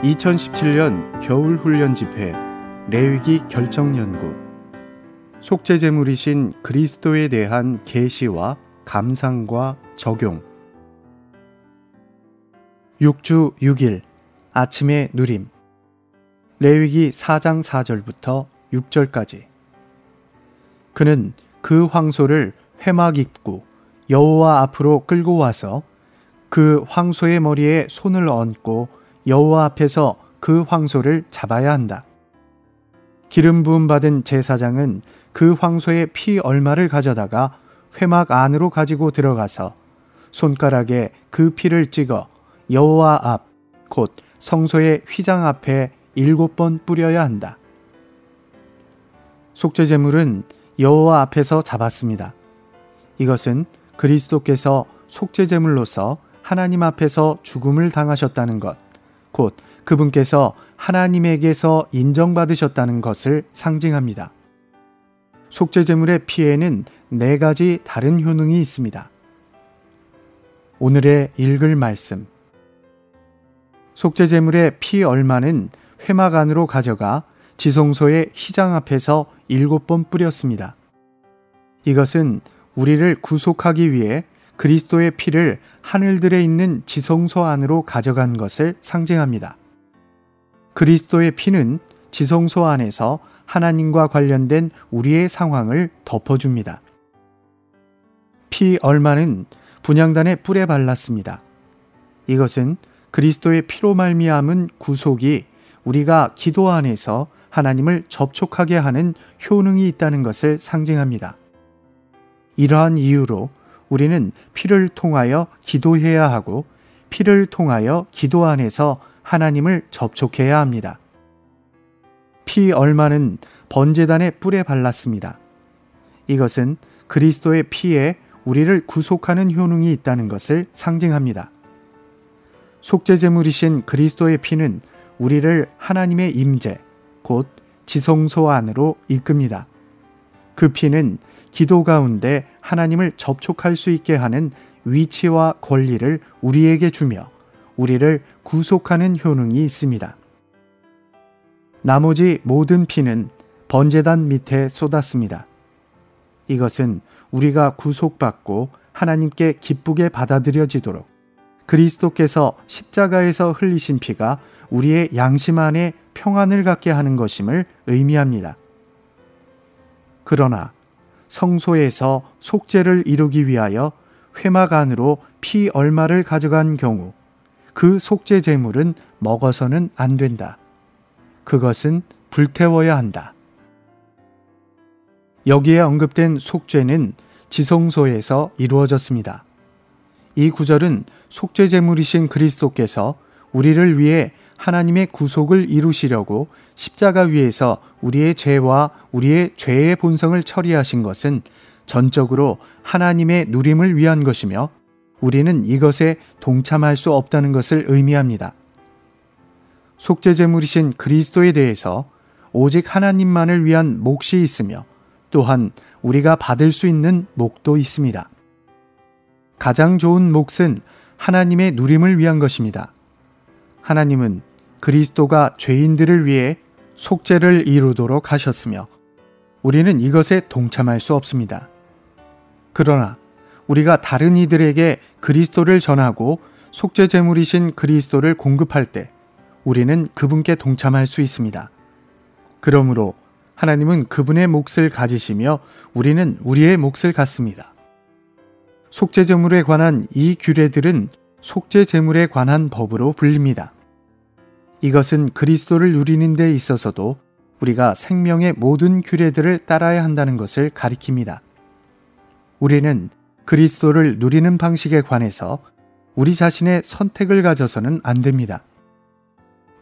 2017년 겨울훈련 집회 레위기 결정연구 속죄제물이신 그리스도에 대한 계시와 감상과 적용 6주 6일 아침의 누림 레위기 4장 4절부터 6절까지 그는 그 황소를 회막 입구 여호와 앞으로 끌고 와서 그 황소의 머리에 손을 얹고 여호와 앞에서 그 황소를 잡아야 한다. 기름 부음 받은 제사장은 그 황소의 피 얼마를 가져다가 회막 안으로 가지고 들어가서 손가락에 그 피를 찍어 여호와 앞, 곧 성소의 휘장 앞에 7번 뿌려야 한다. 속죄제물은 여호와 앞에서 잡았습니다. 이것은 그리스도께서 속죄제물로서 하나님 앞에서 죽음을 당하셨다는 것, 곧 그분께서 하나님에게서 인정받으셨다는 것을 상징합니다. 속죄제물의 피에는 4가지 다른 효능이 있습니다. 오늘의 읽을 말씀. 속죄제물의 피 얼마는 회막 안으로 가져가 지성소의 휘장 앞에서 7번 뿌렸습니다. 이것은 우리를 구속하기 위해 그리스도의 피를 하늘들에 있는 지성소 안으로 가져간 것을 상징합니다. 그리스도의 피는 지성소 안에서 하나님과 관련된 우리의 상황을 덮어줍니다. 피 얼마는 분향단의 뿔에 발랐습니다. 이것은 그리스도의 피로 말미암은 구속이 우리가 기도 안에서 하나님을 접촉하게 하는 효능이 있다는 것을 상징합니다. 이러한 이유로 우리는 피를 통하여 기도해야 하고 피를 통하여 기도 안에서 하나님을 접촉해야 합니다. 피 얼마는 번제단의 뿔에 발랐습니다. 이것은 그리스도의 피에 우리를 구속하는 효능이 있다는 것을 상징합니다. 속죄제물이신 그리스도의 피는 우리를 하나님의 임재, 곧 지성소 안으로 이끕니다. 그 피는 기도 가운데 하나님을 접촉할 수 있게 하는 위치와 권리를 우리에게 주며 우리를 구속하는 효능이 있습니다. 나머지 모든 피는 번제단 밑에 쏟았습니다. 이것은 우리가 구속받고 하나님께 기쁘게 받아들여지도록 그리스도께서 십자가에서 흘리신 피가 우리의 양심 안에 평안을 갖게 하는 것임을 의미합니다. 그러나 성소에서 속죄를 이루기 위하여 회막 안으로 피 얼마를 가져간 경우 그 속죄 제물은 먹어서는 안 된다. 그것은 불태워야 한다. 여기에 언급된 속죄는 지성소에서 이루어졌습니다. 이 구절은 속죄 제물이신 그리스도께서 우리를 위해 하나님의 구속을 이루시려고 십자가 위에서 우리의 죄와 우리의 죄의 본성을 처리하신 것은 전적으로 하나님의 누림을 위한 것이며 우리는 이것에 동참할 수 없다는 것을 의미합니다. 속죄제물이신 그리스도에 대해서 오직 하나님만을 위한 몫이 있으며 또한 우리가 받을 수 있는 목도 있습니다. 가장 좋은 몫은 하나님의 누림을 위한 것입니다. 하나님은 그리스도가 죄인들을 위해 속죄를 이루도록 하셨으며 우리는 이것에 동참할 수 없습니다. 그러나 우리가 다른 이들에게 그리스도를 전하고 속죄 제물이신 그리스도를 공급할 때 우리는 그분께 동참할 수 있습니다. 그러므로 하나님은 그분의 몫을 가지시며 우리는 우리의 몫을 갖습니다. 속죄 제물에 관한 이 규례들은 속죄 제물에 관한 법으로 불립니다. 이것은 그리스도를 누리는 데 있어서도 우리가 생명의 모든 규례들을 따라야 한다는 것을 가리킵니다. 우리는 그리스도를 누리는 방식에 관해서 우리 자신의 선택을 가져서는 안 됩니다.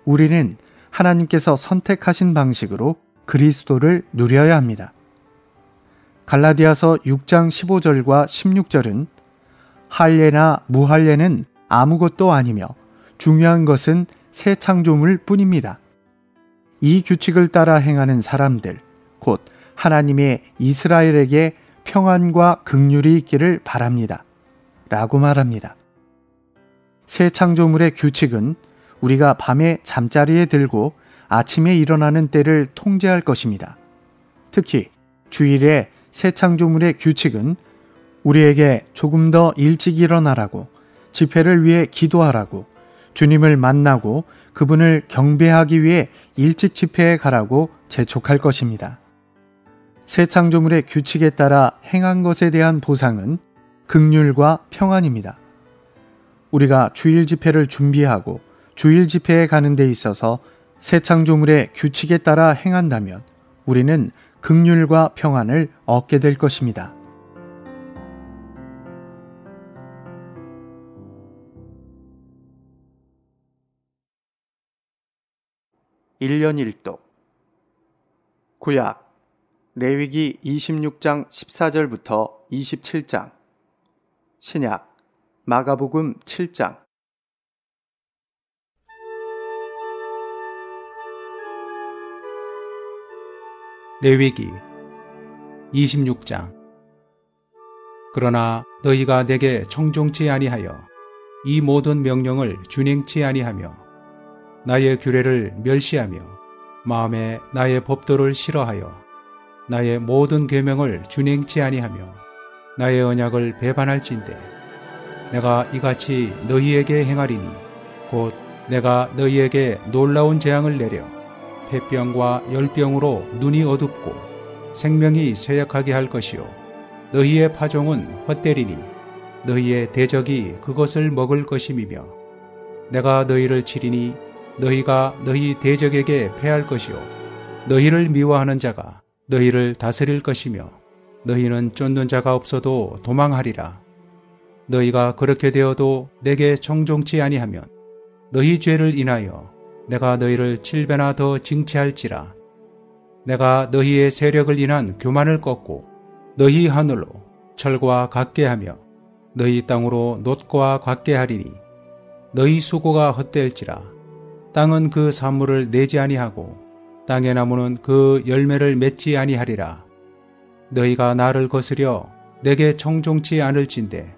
우리는 하나님께서 선택하신 방식으로 그리스도를 누려야 합니다. 갈라디아서 6장 15절과 16절은 할례나 무할례는 아무것도 아니며 중요한 것은 새 창조물 뿐입니다. 이 규칙을 따라 행하는 사람들, 곧 하나님의 이스라엘에게 평안과 긍휼이 있기를 바랍니다. 라고 말합니다. 새 창조물의 규칙은 우리가 밤에 잠자리에 들고 아침에 일어나는 때를 통제할 것입니다. 특히 주일에 새 창조물의 규칙은 우리에게 조금 더 일찍 일어나라고, 집회를 위해 기도하라고, 주님을 만나고 그분을 경배하기 위해 일찍 집회에 가라고 재촉할 것입니다. 새 창조물의 규칙에 따라 행한 것에 대한 보상은 긍휼과 평안입니다. 우리가 주일 집회를 준비하고 주일 집회에 가는 데 있어서 새 창조물의 규칙에 따라 행한다면 우리는 긍휼과 평안을 얻게 될 것입니다. (1년 1독) 구약 레위기 26장 14절부터 27장, 신약 마가복음 7장. 레위기 26장. 그러나 너희가 내게 청종치 아니하여 이 모든 명령을 준행치 아니하며 나의 규례를 멸시하며 마음에 나의 법도를 싫어하여 나의 모든 계명을 준행치 아니하며 나의 언약을 배반할진대 내가 이같이 너희에게 행하리니 곧 내가 너희에게 놀라운 재앙을 내려 폐병과 열병으로 눈이 어둡고 생명이 쇠약하게 할 것이요 너희의 파종은 헛되리니 너희의 대적이 그것을 먹을 것임이며 내가 너희를 치리니 너희가 너희 대적에게 패할 것이요 너희를 미워하는 자가 너희를 다스릴 것이며 너희는 쫓는 자가 없어도 도망하리라. 너희가 그렇게 되어도 내게 청종치 아니하면 너희 죄를 인하여 내가 너희를 7배나 더 징치할지라. 내가 너희의 세력을 인한 교만을 꺾고 너희 하늘로 철과 같게 하며 너희 땅으로 놋과 같게 하리니 너희 수고가 헛될지라. 땅은 그 산물을 내지 아니하고 땅의 나무는 그 열매를 맺지 아니하리라. 너희가 나를 거스려 내게 청종치 않을진대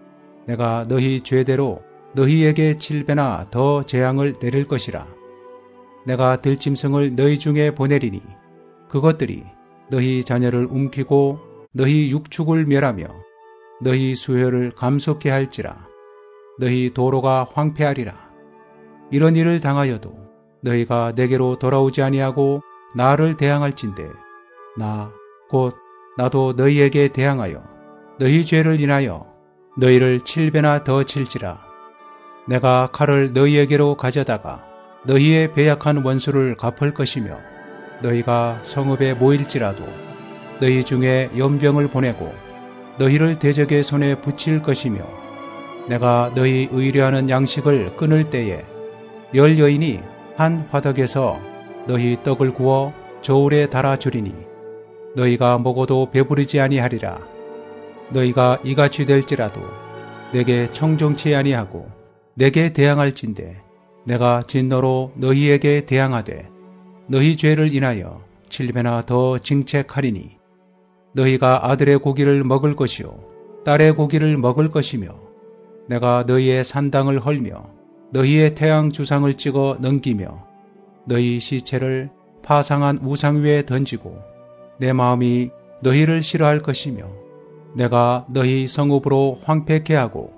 내가 너희 죄대로 너희에게 7배나 더 재앙을 내릴 것이라. 내가 들짐승을 너희 중에 보내리니 그것들이 너희 자녀를 움키고 너희 육축을 멸하며 너희 수효를 감속케 할지라. 너희 도로가 황폐하리라. 이런 일을 당하여도 너희가 내게로 돌아오지 아니하고 나를 대항할진대 나 곧 나도 너희에게 대항하여 너희 죄를 인하여 너희를 7배나 더 칠지라. 내가 칼을 너희에게로 가져다가 너희의 배약한 원수를 갚을 것이며 너희가 성읍에 모일지라도 너희 중에 연병을 보내고 너희를 대적의 손에 붙일 것이며 내가 너희 의뢰하는 양식을 끊을 때에 10여인이 한 화덕에서 너희 떡을 구워 저울에 달아주리니 너희가 먹어도 배부르지 아니하리라. 너희가 이같이 될지라도 내게 청종치 아니하고 내게 대항할진대 내가 진노로 너희에게 대항하되 너희 죄를 인하여 7배나 더 징책하리니 너희가 아들의 고기를 먹을 것이요 딸의 고기를 먹을 것이며 내가 너희의 산당을 헐며 너희의 태양 주상을 찍어 넘기며 너희 시체를 파상한 우상 위에 던지고 내 마음이 너희를 싫어할 것이며 내가 너희 성읍으로 황폐케 하고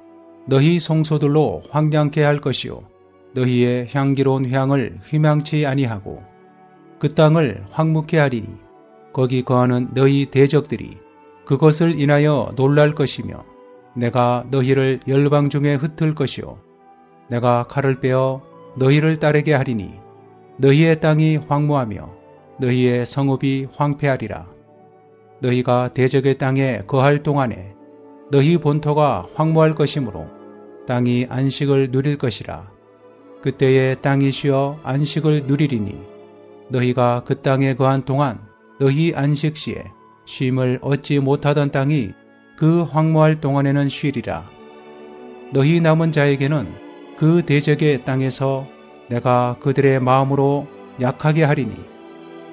너희 성소들로 황량케 할 것이요 너희의 향기로운 향을 희망치 아니하고 그 땅을 황무케 하리니 거기 거하는 너희 대적들이 그것을 인하여 놀랄 것이며 내가 너희를 열방 중에 흩을 것이요 내가 칼을 빼어 너희를 따르게 하리니 너희의 땅이 황무하며 너희의 성읍이 황폐하리라. 너희가 대적의 땅에 거할 동안에 너희 본토가 황무할 것이므로 땅이 안식을 누릴 것이라. 그때에 땅이 쉬어 안식을 누리리니 너희가 그 땅에 거한 동안 너희 안식 시에 쉼을 얻지 못하던 땅이 그 황무할 동안에는 쉬리라. 너희 남은 자에게는 그 대적의 땅에서 내가 그들의 마음으로 약하게 하리니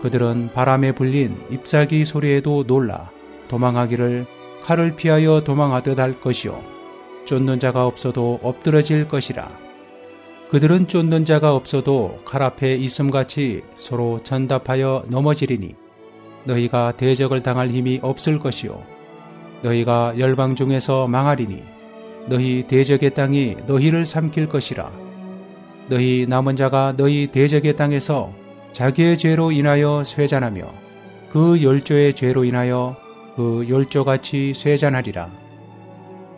그들은 바람에 불린 잎사귀 소리에도 놀라 도망하기를 칼을 피하여 도망하듯 할 것이요 쫓는 자가 없어도 엎드러질 것이라. 그들은 쫓는 자가 없어도 칼 앞에 있음같이 서로 전답하여 넘어지리니 너희가 대적을 당할 힘이 없을 것이요 너희가 열방 중에서 망하리니 너희 대적의 땅이 너희를 삼킬 것이라. 너희 남은 자가 너희 대적의 땅에서 자기의 죄로 인하여 쇠잔하며 그 열조의 죄로 인하여 그 열조같이 쇠잔하리라.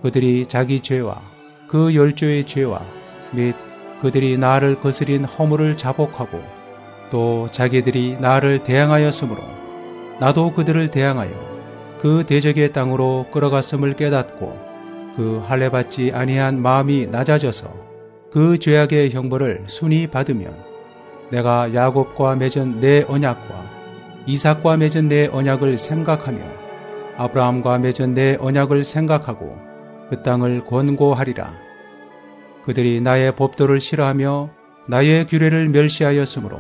그들이 자기 죄와 그 열조의 죄와 및 그들이 나를 거스린 허물을 자복하고 또 자기들이 나를 대항하였으므로 나도 그들을 대항하여 그 대적의 땅으로 끌어갔음을 깨닫고 그 할례받지 아니한 마음이 낮아져서 그 죄악의 형벌을 순히 받으면 내가 야곱과 맺은 내 언약과 이삭과 맺은 내 언약을 생각하며 아브라함과 맺은 내 언약을 생각하고 그 땅을 권고하리라. 그들이 나의 법도를 싫어하며 나의 규례를 멸시하였으므로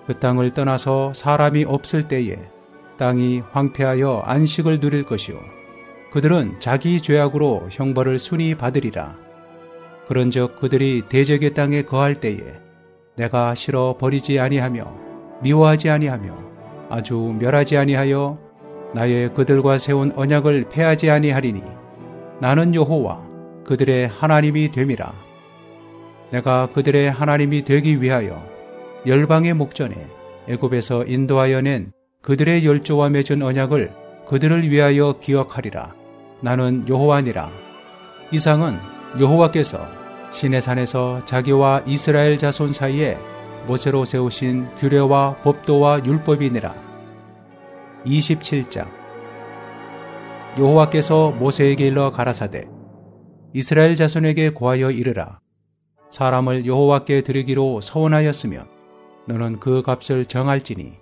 그 땅을 떠나서 사람이 없을 때에 땅이 황폐하여 안식을 누릴 것이요 그들은 자기 죄악으로 형벌을 순히 받으리라. 그런즉 그들이 대적의 땅에 거할 때에 내가 싫어 버리지 아니하며 미워하지 아니하며 아주 멸하지 아니하여 나의 그들과 세운 언약을 폐하지 아니하리니 나는 여호와 그들의 하나님이 됨이라. 내가 그들의 하나님이 되기 위하여 열방의 목전에 애굽에서 인도하여 낸 그들의 열조와 맺은 언약을 그들을 위하여 기억하리라. 나는 여호와니라. 이상은 여호와께서 시내산에서 자기와 이스라엘 자손 사이에 모세로 세우신 규례와 법도와 율법이니라. 27장. 여호와께서 모세에게 일러 가라사대 이스라엘 자손에게 고하여 이르라. 사람을 여호와께 드리기로 서원하였으면 너는 그 값을 정할지니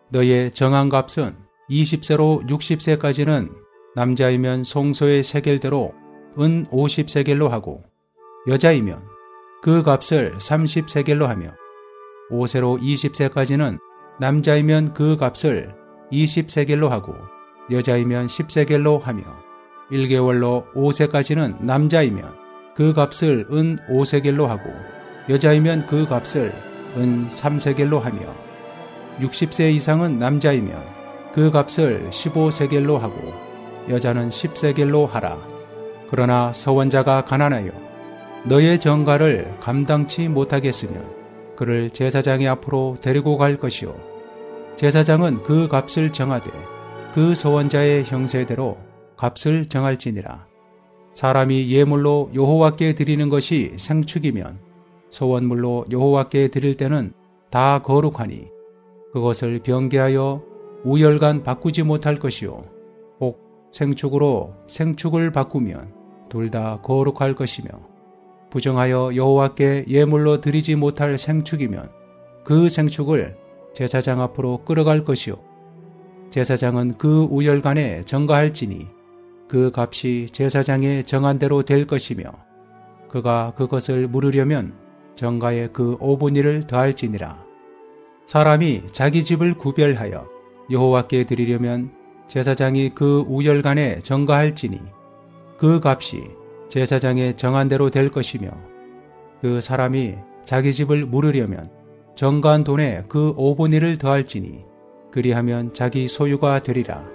너의 정한 값은 20세로 60세까지는 남자이면 송소의 세겔대로 은 50세겔로 하고 여자이면 그 값을 30세겔로 하며 5세로 20세까지는 남자이면 그 값을 20세겔로 하고 여자이면 10세겔로 하며 1개월로 5세까지는 남자이면 그 값을 은 5세겔로 하고 여자이면 그 값을 은 3세겔로 하며 60세 이상은 남자이면 그 값을 15세겔로 하고 여자는 10세겔로 하라. 그러나 서원자가 가난하여 너의 정가를 감당치 못하겠으면 그를 제사장의 앞으로 데리고 갈 것이요 제사장은 그 값을 정하되 그 서원자의 형세대로 값을 정할지니라. 사람이 예물로 여호와께 드리는 것이 생축이면 소원물로 여호와께 드릴 때는 다 거룩하니 그것을 변개하여 우열간 바꾸지 못할 것이요 혹 생축으로 생축을 바꾸면 둘 다 거룩할 것이며 부정하여 여호와께 예물로 드리지 못할 생축이면 그 생축을 제사장 앞으로 끌어갈 것이요 제사장은 그 우열간에 정가할지니 그 값이 제사장의 정한 대로 될 것이며 그가 그것을 물으려면 정가에 그 5분의 1을 더할지니라. 사람이 자기 집을 구별하여 여호와께 드리려면 제사장이 그 우열간에 정가할지니 그 값이 제사장의 정한 대로 될 것이며 그 사람이 자기 집을 물으려면 정가한 돈에 그 5분의 1을 더할지니 그리하면 자기 소유가 되리라.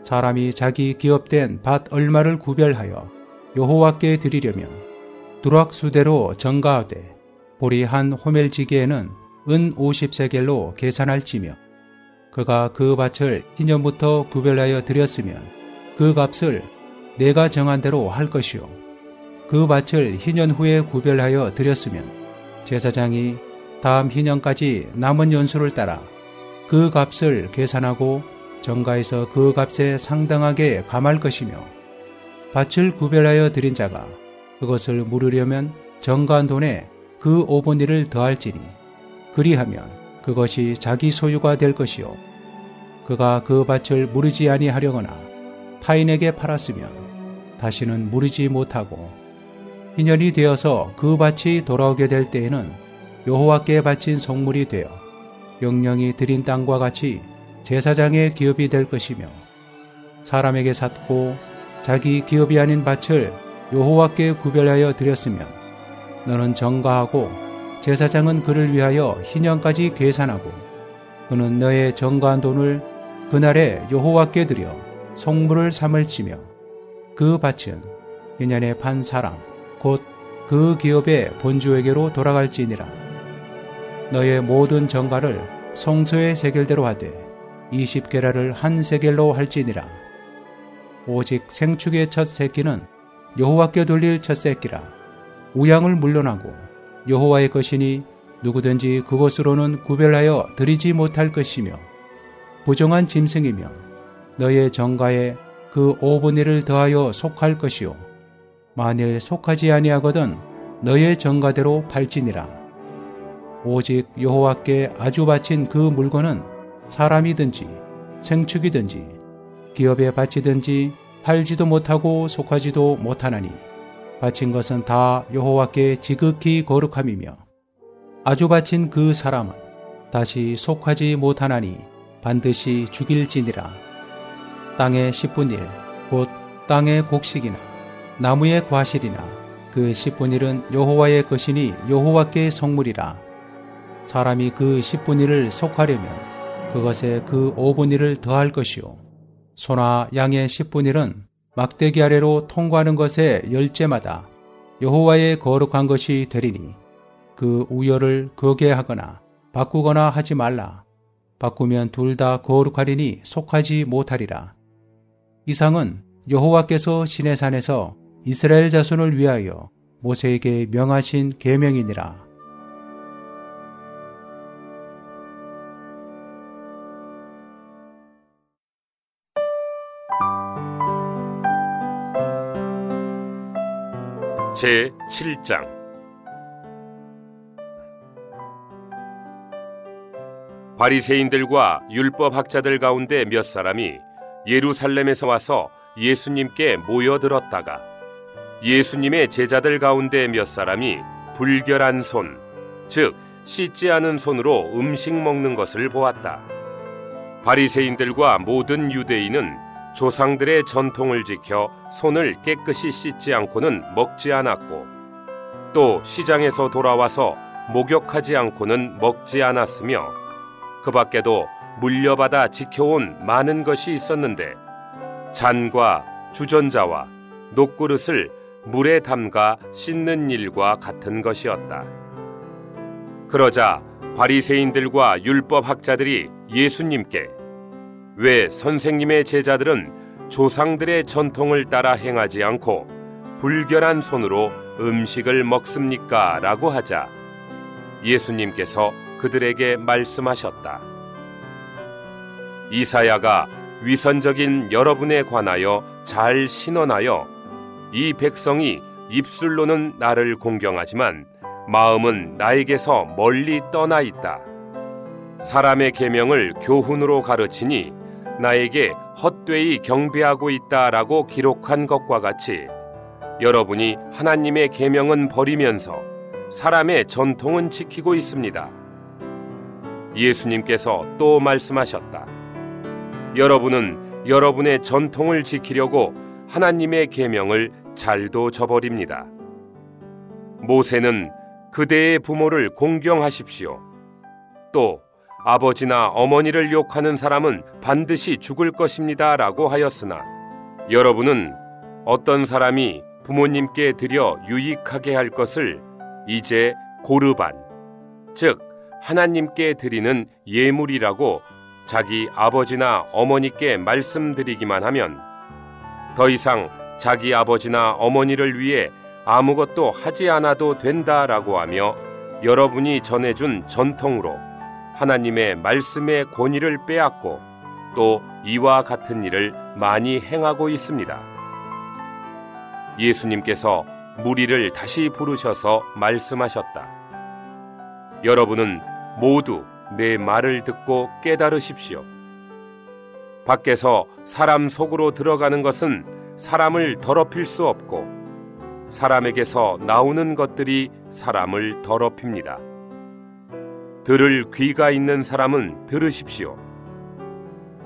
사람이 자기 기업된 밭 얼마를 구별하여 여호와께 드리려면 두락수대로 정가하되 보리 한 호멜지기에는 은 50세겔로 계산할지며 그가 그 밭을 희년부터 구별하여 드렸으면 그 값을 내가 정한 대로 할 것이요 그 밭을 희년 후에 구별하여 드렸으면 제사장이 다음 희년까지 남은 연수를 따라 그 값을 계산하고 정가에서 그 값에 상당하게 감할 것이며 밭을 구별하여 드린 자가 그것을 물으려면 정가한 돈에 그 5분의 1을 더할지니 그리하면 그것이 자기 소유가 될 것이요 그가 그 밭을 무르지 아니하려거나 타인에게 팔았으면 다시는 무르지 못하고 희년이 되어서 그 밭이 돌아오게 될 때에는 여호와께 바친 성물이 되어 영령이 드린 땅과 같이 제사장의 기업이 될 것이며 사람에게 샀고 자기 기업이 아닌 밭을 여호와께 구별하여 드렸으면 너는 전가하고 제사장은 그를 위하여 희년까지 계산하고 그는 너의 전가한 돈을 그날에 여호와께 드려 성물을 삼을 치며 그 밭은 희년에 판 사람 곧 그 기업의 본주에게로 돌아갈지니라. 너의 모든 전가를 성소의 세겔대로 하되 20게라를 한 세겔로 할지니라. 오직 생축의 첫 새끼는 여호와께 돌릴 첫 새끼라. 우양을 물론하고 여호와의 것이니 누구든지 그것으로는 구별하여 드리지 못할 것이며 부정한 짐승이면 너의 전가에 그 5분의 1을 더하여 속할 것이요 만일 속하지 아니하거든 너의 전가대로 팔지니라. 오직 여호와께 아주 바친 그 물건은 사람이든지 생축이든지 기업에 바치든지 팔지도 못하고 속하지도 못하나니 바친 것은 다 여호와께 지극히 거룩함이며 아주 바친 그 사람은 다시 속하지 못하나니 반드시 죽일지니라. 땅의 10분의 1 곧 땅의 곡식이나 나무의 과실이나 그 10분의 1은 여호와의 것이니 여호와께 성물이라. 사람이 그 10분의 1을 속하려면 그것에 그 5분의 1을 더할 것이요 소나 양의 10분의 1은 막대기 아래로 통과하는 것의 열째마다 여호와의 거룩한 것이 되리니 그 우열을 거게하거나 바꾸거나 하지 말라. 바꾸면 둘 다 거룩하리니 속하지 못하리라. 이상은 여호와께서 시내산에서 이스라엘 자손을 위하여 모세에게 명하신 계명이니라. 제 7장 바리새인들과 율법학자들 가운데 몇 사람이 예루살렘에서 와서 예수님께 모여들었다가 예수님의 제자들 가운데 몇 사람이 불결한 손, 즉 씻지 않은 손으로 음식 먹는 것을 보았다. 바리새인들과 모든 유대인은 조상들의 전통을 지켜 손을 깨끗이 씻지 않고는 먹지 않았고 또 시장에서 돌아와서 목욕하지 않고는 먹지 않았으며 그 밖에도 물려받아 지켜온 많은 것이 있었는데 잔과 주전자와 녹그릇을 물에 담가 씻는 일과 같은 것이었다. 그러자 바리새인들과 율법학자들이 예수님께 왜 선생님의 제자들은 조상들의 전통을 따라 행하지 않고 불결한 손으로 음식을 먹습니까? 라고 하자 예수님께서 그들에게 말씀하셨다. 이사야가 위선적인 여러분에 관하여 잘 신원하여 이 백성이 입술로는 나를 공경하지만 마음은 나에게서 멀리 떠나 있다. 사람의 계명을 교훈으로 가르치니 나에게 헛되이 경배하고 있다라고 기록한 것과 같이 여러분이 하나님의 계명은 버리면서 사람의 전통은 지키고 있습니다. 예수님께서 또 말씀하셨다. 여러분은 여러분의 전통을 지키려고 하나님의 계명을 잘도 저버립니다. 모세는 그대의 부모를 공경하십시오. 또 아버지나 어머니를 욕하는 사람은 반드시 죽을 것입니다 라고 하였으나 여러분은 어떤 사람이 부모님께 드려 유익하게 할 것을 이제 고르반, 즉 하나님께 드리는 예물이라고 자기 아버지나 어머니께 말씀드리기만 하면 더 이상 자기 아버지나 어머니를 위해 아무것도 하지 않아도 된다라고 하며 여러분이 전해준 전통으로 하나님의 말씀의 권위를 빼앗고 또 이와 같은 일을 많이 행하고 있습니다. 예수님께서 무리를 다시 부르셔서 말씀하셨다. 여러분은 모두 내 말을 듣고 깨달으십시오. 밖에서 사람 속으로 들어가는 것은 사람을 더럽힐 수 없고 사람에게서 나오는 것들이 사람을 더럽힙니다. 들을 귀가 있는 사람은 들으십시오.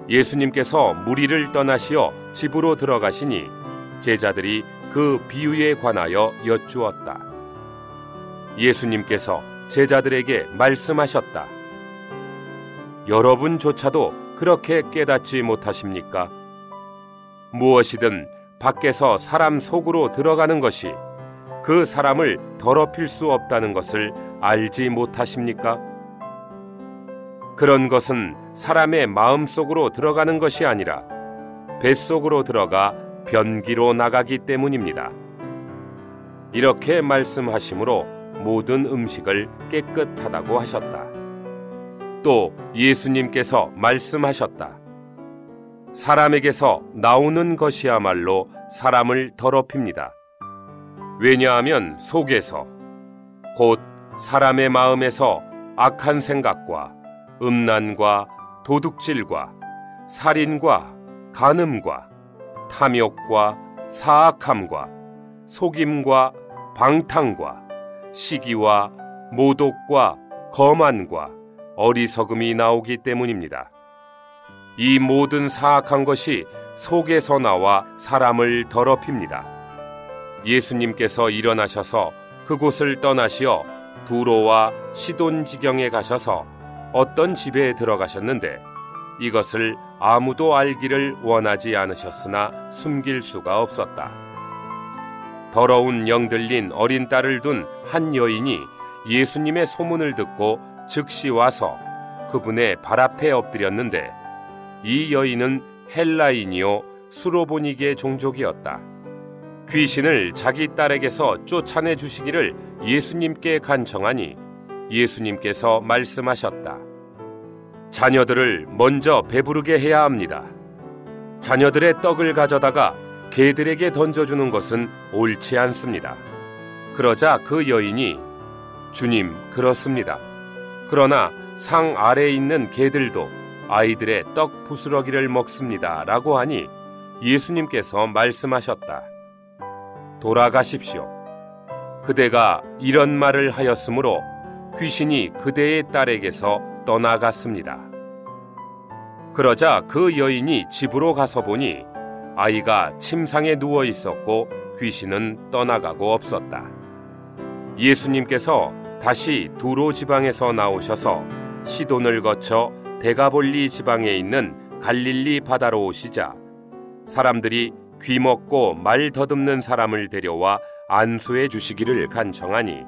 예수님께서 무리를 떠나시어 집으로 들어가시니 제자들이 그 비유에 관하여 여쭈었다. 예수님께서 제자들에게 말씀하셨다. 여러분조차도 그렇게 깨닫지 못하십니까? 무엇이든 밖에서 사람 속으로 들어가는 것이 그 사람을 더럽힐 수 없다는 것을 알지 못하십니까? 그런 것은 사람의 마음 속으로 들어가는 것이 아니라 뱃속으로 들어가 변기로 나가기 때문입니다. 이렇게 말씀하심으로 모든 음식을 깨끗하다고 하셨다. 또 예수님께서 말씀하셨다. 사람에게서 나오는 것이야말로 사람을 더럽힙니다. 왜냐하면 속에서 곧 사람의 마음에서 악한 생각과 음란과 도둑질과 살인과 간음과 탐욕과 사악함과 속임과 방탕과 시기와 모독과 거만과 어리석음이 나오기 때문입니다. 이 모든 사악한 것이 속에서 나와 사람을 더럽힙니다. 예수님께서 일어나셔서 그곳을 떠나시어 두로와 시돈 지경에 가셔서 어떤 집에 들어가셨는데 이것을 아무도 알기를 원하지 않으셨으나 숨길 수가 없었다. 더러운 영 들린 어린 딸을 둔 한 여인이 예수님의 소문을 듣고 즉시 와서 그분의 발 앞에 엎드렸는데 이 여인은 헬라인이요 수로보니게 종족이었다. 귀신을 자기 딸에게서 쫓아내 주시기를 예수님께 간청하니 예수님께서 말씀하셨다. 자녀들을 먼저 배부르게 해야 합니다. 자녀들의 떡을 가져다가 개들에게 던져주는 것은 옳지 않습니다. 그러자 그 여인이 주님, 그렇습니다. 그러나 상 아래에 있는 개들도 아이들의 떡 부스러기를 먹습니다. 라고 하니 예수님께서 말씀하셨다. 돌아가십시오. 그대가 이런 말을 하였으므로 귀신이 그대의 딸에게서 떠나갔습니다. 그러자 그 여인이 집으로 가서 보니 아이가 침상에 누워 있었고 귀신은 떠나가고 없었다. 예수님께서 다시 두로 지방에서 나오셔서 시돈을 거쳐 데가볼리 지방에 있는 갈릴리 바다로 오시자 사람들이 귀먹고 말 더듬는 사람을 데려와 안수해 주시기를 간청하니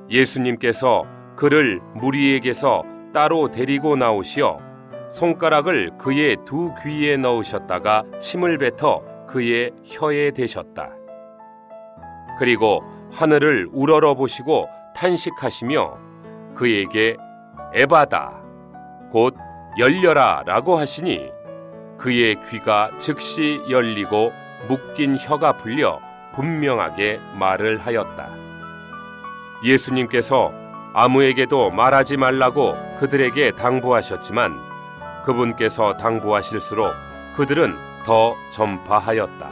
예수님께서 그를 무리에게서 따로 데리고 나오시어 손가락을 그의 두 귀에 넣으셨다가 침을 뱉어 그의 혀에 대셨다. 그리고 하늘을 우러러 보시고 탄식하시며 그에게 에바다 곧 열려라 라고 하시니 그의 귀가 즉시 열리고 묶인 혀가 풀려 분명하게 말을 하였다. 예수님께서 아무에게도 말하지 말라고 그들에게 당부하셨지만 그분께서 당부하실수록 그들은 더 전파하였다.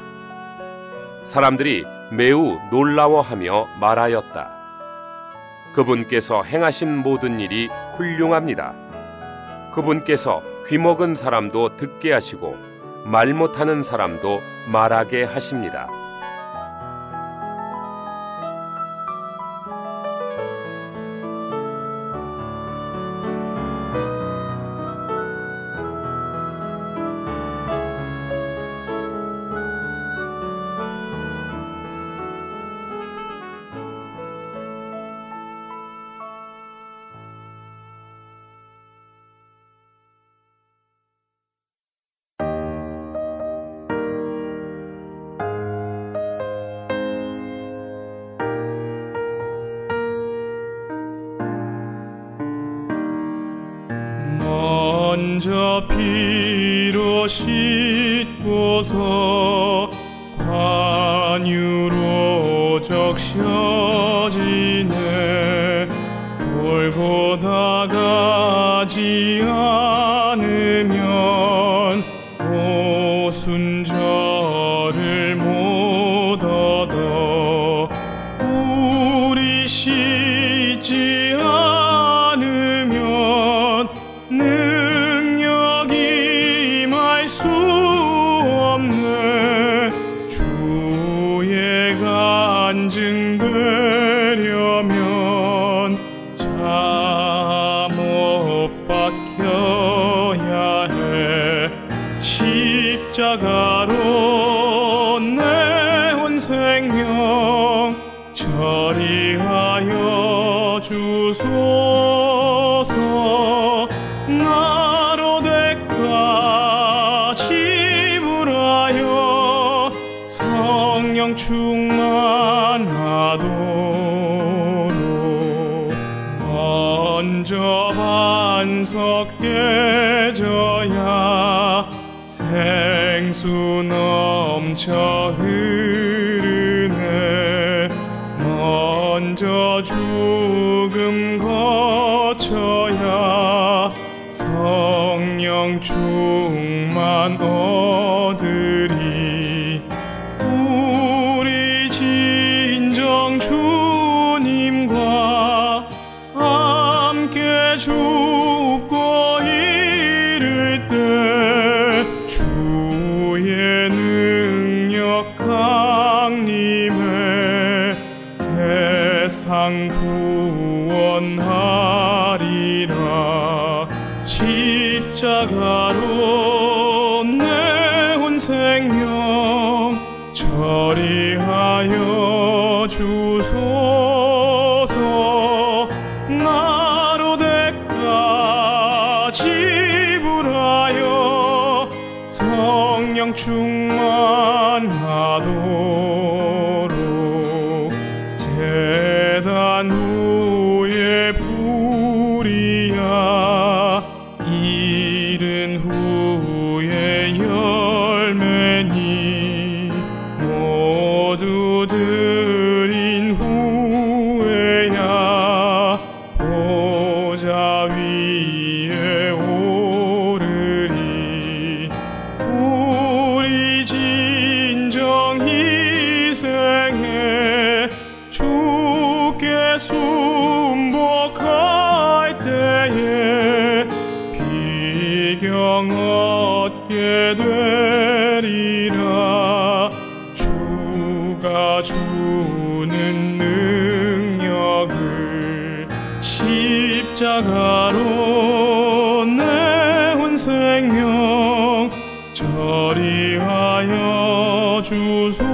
사람들이 매우 놀라워하며 말하였다. 그분께서 행하신 모든 일이 훌륭합니다. 그분께서 귀먹은 사람도 듣게 하시고 말 못하는 사람도 말하게 하십니다. 먼저 피로 씻고서 관유로 적셔지네 돌고 나가지 않으면 오순절을 못 얻어 우리 씻지 않으면 능력이 말 수 없네 주의 간증되려면 박혀야 해. 십자가로 내온 생명 처리하여 주소서. 나로 대가 지불하여 성령 충만하도록 먼저 반석 깨져야 생수 넘쳐 흐르네. 먼저 죽음 거쳐야 성령 충만 얻으리. 우리 진정 주님과 함께 죽고 이를 때 주의 능력 강림해 세상 구원하리라. 십자가로 내온 생명 처리하여 주소서. 나로 대가 지불하여 성령 충만하도록 제단 후에 불이야 이른 후에 열매니 모두 드린 후에야 보좌 위에 오르리. 우리 진정 희생해 주께 순복할 때에 비경 얻게 되리라. 주가 주는 능력을 십자가로 내온 생명 처리하여 주소서.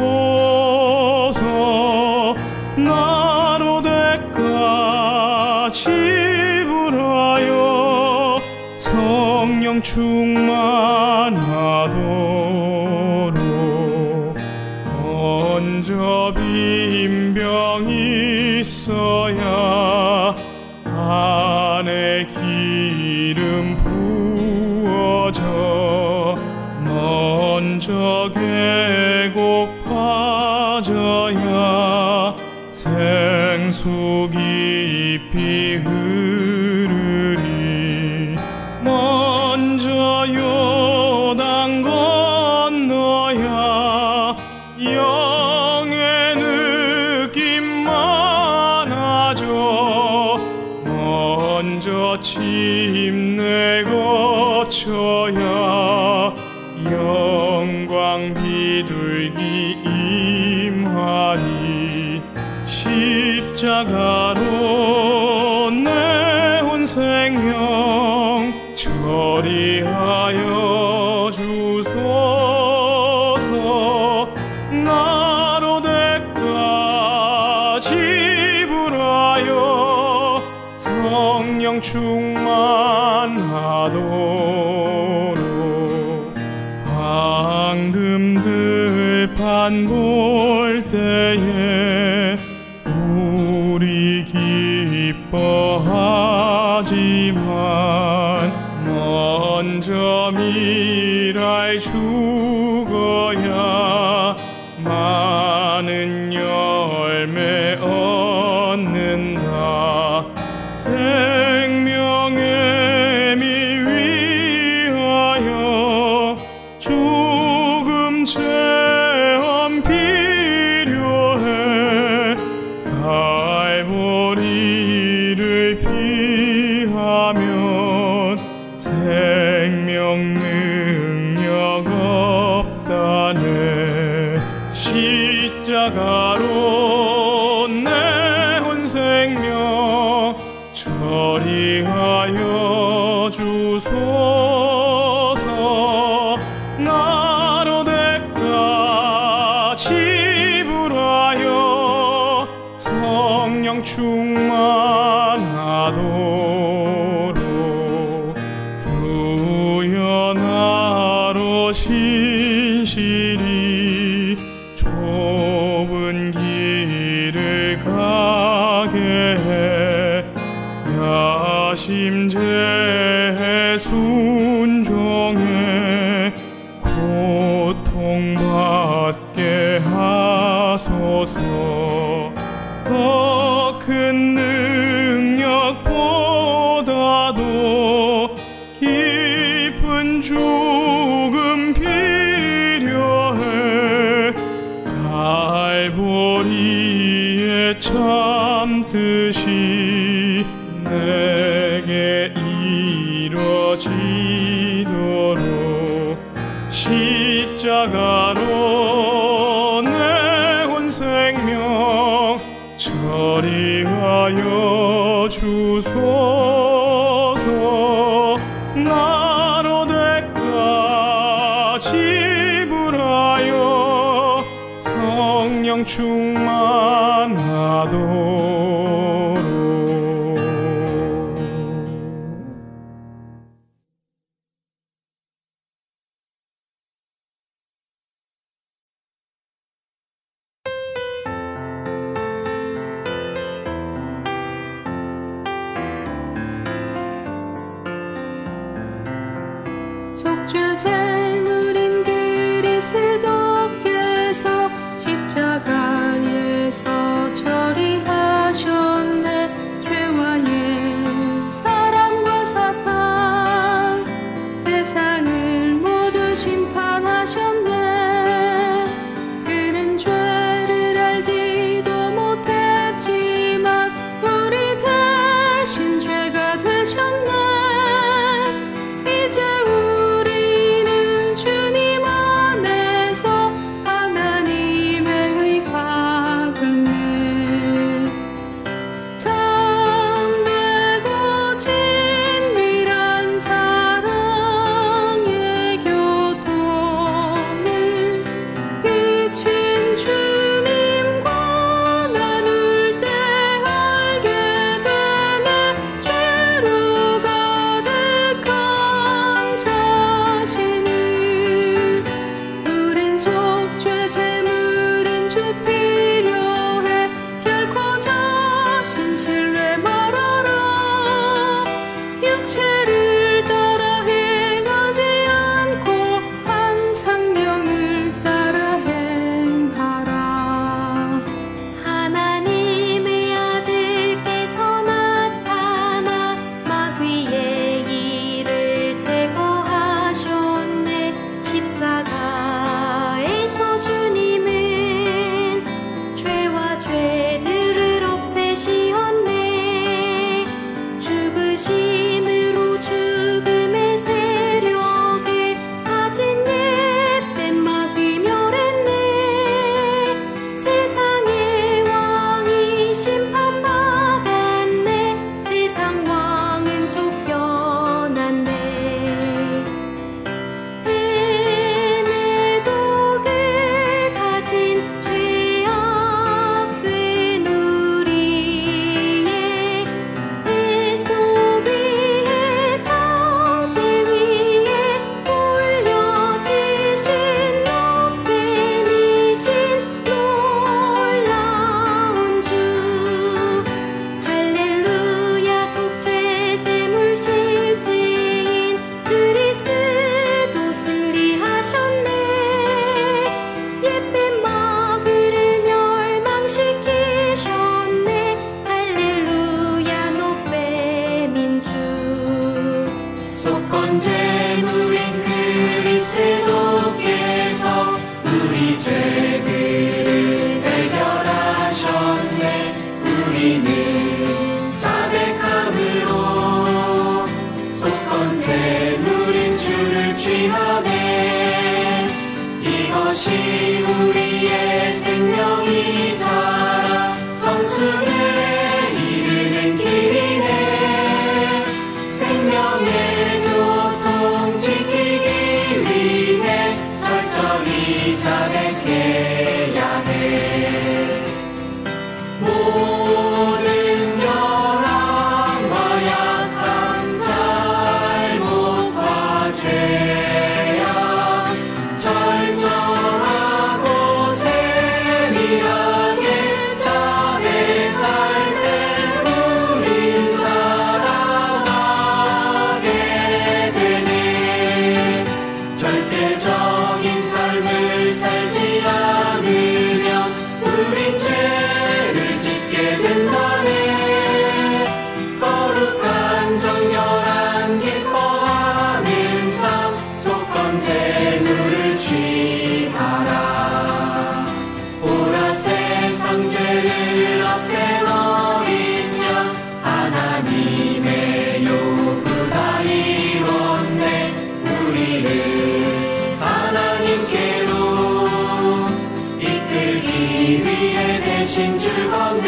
나로 대가 지불하여 성령 충만하도록 먼저 빈병 있어야 안에 기름 부어져. 먼저 계곡 빠져야 생수 깊이 흐르리. 먼저 요단 건너야 영의 느낌 많아져. 먼저 침내 거쳐야 영광 비둘기 임하리. 십자가로 내온 생명 처리하여 주소서. 나로 대가 지불하여 성령 충만하도록 황금 들판 볼 때에 우리 기뻐하지만 먼저 미랄 죽어야 많은 열매 얻는다. 생명의 미 위하여 죽음 체험 필요해. 갈보리를 피하면 생명 능력 없다네. 십자가로 내온 생명 처리 처리하여 주소서. 나로 대가 지불하여 성령 충만하도록 주여 나로 신실히 좁은 길을 가게 해 야심제에 순종해 고통받게 하소서. 더 큰 능력보다도 깊은 죽음 필요해. 갈보리에 참듯이 내게 이뤄지도록 십자가로 내 온 생명 처리하여 주소서. 나로 대가 지불하여 성령 충만하도록. 속죄 제물인 그리스도께서 십자가에서 처리하셨네. 죄와 예 사람과 사탄 세상을 모두 심판하셨네. 그는 죄를 알지도 못했지만 우리 대신 죄가 되셨네. 이제 우리는 주님 안에서 하나님의 의가 됐네. 참되고 진밀한 사랑의 교통을 비친 주님과 나눌 때 알게 되네. 죄로 가득한 자신을 우린 속죄 제물인 주 필요해. 결코 자신 신뢰 말아라. 육체를 따라 행하지 않고 한 성령을 따라 행하라. 하나님의 아들께서 나타나 마귀의 일을 제거하셨네. 십자가에서 주님은 죄와 죄들을 없애시었네. 죽으심으로 죽음의 세력을 가진 예쁜 마귀 멸했네. 세상의 왕이 심판받았네. 세상 왕은 쫓겨났네. 뱀의 독을 가진 죄악된 우리의 대속 위에 장대 위에 올려지신 높임이신 놀라운 주. 할렐루야. 속죄 제물 실제인 그리스도 승리하셨네. 예쁜 마귀를 멸망시키셨네. 할렐루야. 높배민 주. 속건 제물인 그리스도께서 우리 죄들을 해결하셨네. 우리는 자백함으로 속건 제물인 주를 취하네. 이것이 우리의 생명이 자라 성숙에 이르는 길이네. 대신 죽었네.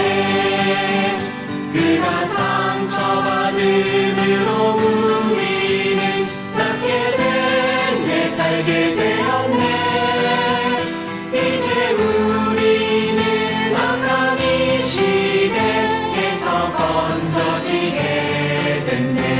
그가 상처받음으로 우리는 낫게 됐네. 살게 되었네. 이제 우리는 악한 이 시대에서 건져지게 됐네.